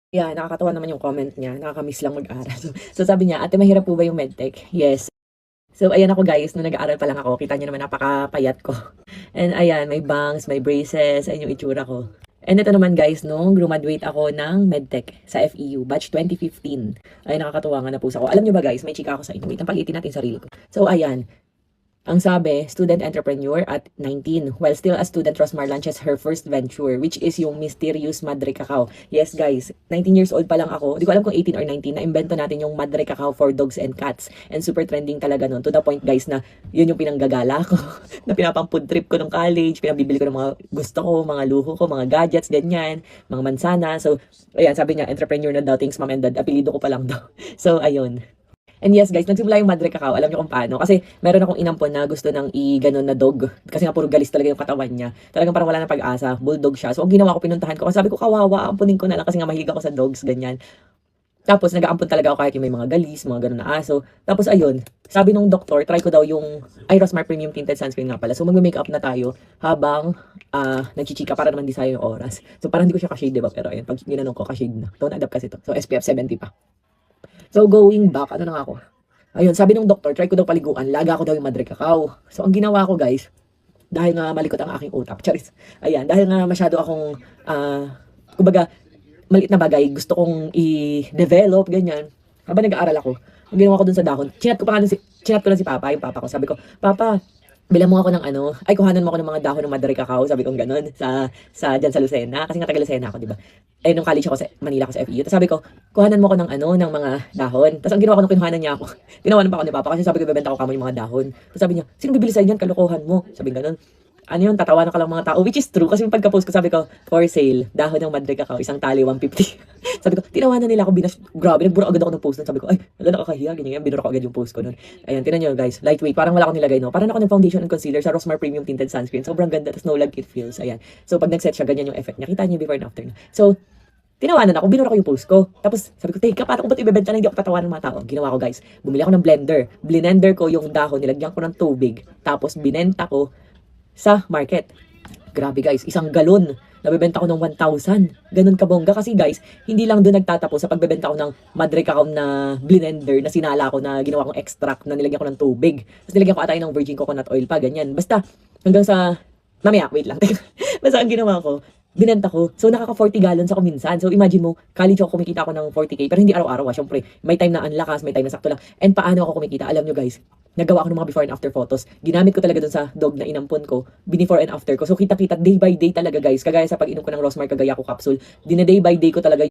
Yeah, nakakatuwa naman yung comment niya, nakaka-miss lang mag-aral. So sabi niya, "Ate mahirap po ba yung medtech?" Yes. So ayan ako guys, nung nag-aaral pa lang ako, kita niyo naman napakapayat ko. And ayan, may bangs, may braces, ayan yung itsura ko. And ito naman guys, nung graduate ako ng medtech sa FEU, batch 2015. Ay nakakatuwa nga na post ako. Alam niyo ba guys, may chika ako sa inyo. Wait, ang pag-itin natin yung sarili ko. So ayan, ang sabi, student entrepreneur at 19. While still a student, Rosmar launches her first venture, which is yung Mysterious Madre Cacao. Yes guys, 19 years old pa lang ako. Hindi ko alam kung 18 or 19 na imbento natin yung Madre Cacao for dogs and cats. And super trending talaga nun. To the point guys na yun yung pinanggagala ko. Na pinapang-food trip ko nung college. Pinabibili ko ng mga gusto ko, mga luho ko, mga gadgets, ganyan. Mga mansana. So, ayan, sabi niya, entrepreneur na daw. Thanks mom and dad. Apelido ko pa lang daw. So, ayun. And yes guys, nagsimula yung Madre Cacao. Alam niyo kung paano. Kasi meron akong inampon na gusto ng i-ganon na dog. Kasi nga puro galis talaga yung katawan niya. Talagang parang wala na pag-asa. Bulldog siya. So ang ginawa ko, pinuntahan ko. Kasi sabi ko, kawawa, ampunin ko na lang. Kasi nga mahilig ako sa dogs, ganyan. Tapos nag-aampon talaga ako kahit yung may mga galis, mga ganon na aso. Tapos ayun, sabi nung doktor, try ko daw yung Rosmar Premium Tinted Sunscreen nga pala. So mag-makeup na tayo habang nagchichika para naman di sayang yung oras. So parang hindi ko siya ka-shade, diba? Pero ayun, pag ginanong ko, ka-shade na. Don't adapt kasi to. So SPF 70 pa. So going back, ano na nga ako? Ayun, sabi nung doktor, try ko daw paliguan, laga ko daw yung Madre Cacao. So ang ginawa ko guys, dahil nga malikot ang aking utak, charis. Ayan, dahil nga masyado akong, kumbaga, maliit na bagay, gusto kong i-develop, ganyan. Habang nag-aaral ako, ang ginawa ko dun sa dahon, chinat ko na si Papa, yung Papa ko. Sabi ko, Papa, bilang mo ako ng ano, ay kuhanan mo ako ng mga dahon ng Madre Cacao, sabi kong ganun, dyan sa Lucena, kasi nga taga Lucena ako, di ba? Eh, nung college ako sa Manila ako sa FEU, tapos sabi ko, kuhanan mo ako ng ano, ng mga dahon. Tapos ang ginawa ko nung kinuhanan niya ako, tinawanan pa ako ni Papa, kasi sabi ko, bebenta ko kamo yung mga dahon. Tapos sabi niya, sino bibili sa inyo yan, kalokohan mo? Sabi ganun. Ano yun, tatawanan ka lang mga tao, which is true, kasi yung pagka-post ko, sabi ko, for sale, dahon ng Madre Cacao, isang tali, 150. Sabi ko, tinawanan nila ako, grabe, nagbura agad ako ng post nun. Sabi ko, ay, wala nakakahiya, ganyan, binura ko agad yung post ko nun. Ayan, tinan nyo guys, lightweight, parang wala akong nilagay, no? Parang ako ng foundation and concealer sa Rosmar Premium Tinted Sunscreen. Sobrang ganda, tas no lag it feels, ayan. So, pag nag-set siya, ganyan yung effect niya. Kita niyo before and after na. So, tinawanan ako, binura ko yung post ko. Tapos, sabi ko, teka, paano ko ba't ibebenta na hindi ako tatawanan ng mga tao? Ginawa ko guys, bumili ako ng blender. Blender ko yung dahon, nilagyan ko ng tubig. Tapos, binenta ko sa market. Grabe guys, isang galon. Nabebenta ko ng 1,000. Ganun kabongga. Kasi guys, hindi lang doon nagtatapos sa pagbebenta ko ng Madre Cacao na blender na sinala ko na ginawa kong extract na nilagyan ko ng tubig. Tapos nilagyan ko atay ng virgin coconut oil pa, ganyan. Basta, hanggang sa, mamaya, wait lang. Basta ang ginawa ko, binenta ko. So, nakaka 40 gallons ako minsan. So, imagine mo, college ako kumikita ako ng 40K. Pero hindi araw-araw. Syempre, may time na ang lakas, may time na sakto lang. And paano ako kumikita? Alam nyo guys, nagawa ko ng mga before and after photos. Ginamit ko talaga dun sa dog na inampon ko, before and after ko. So, kita-kita, day by day talaga guys. Kagaya sa pag-inom ko ng Rosmar Kagaya ko capsule, day by day ko talaga